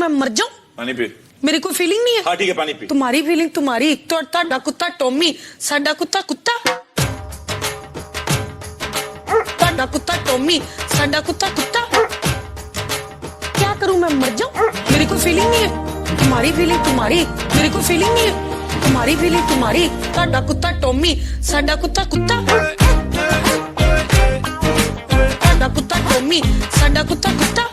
मैं मर जाऊं? पानी पी। मेरी कोई फीलिंग नहीं है। हाँ ठीक है, पानी पी। तुम्हारी फीलिंग तुम्हारी, तो ਤੁਹਾਡਾ ਕੁੱਤਾ ਟੋਮੀ, ਸਾਡਾ ਕੁੱਤਾ ਕੁੱਤਾ। ਤੁਹਾਡਾ ਕੁੱਤਾ ਟੋਮੀ, ਸਾਡਾ ਕੁੱਤਾ कुत्ता। क्या करूं मैं, मर जाऊं? मेरी कोई फीलिंग नहीं है। तुम्हारी फीलिंग तुम्हारी, मेरी कोई फीलिंग नहीं है। तुम्हारी फीलिंग तुम्हारी, ਤੁਹਾਡਾ ਕੁੱਤਾ ਟੋਮੀ, ਸਾਡਾ ਕੁੱਤਾ ਕੁੱਤਾ। ਤੁਹਾਡਾ ਕੁੱਤਾ ਟੋਮੀ, ਸਾਡਾ ਕੁੱਤਾ ਕੁੱਤਾ।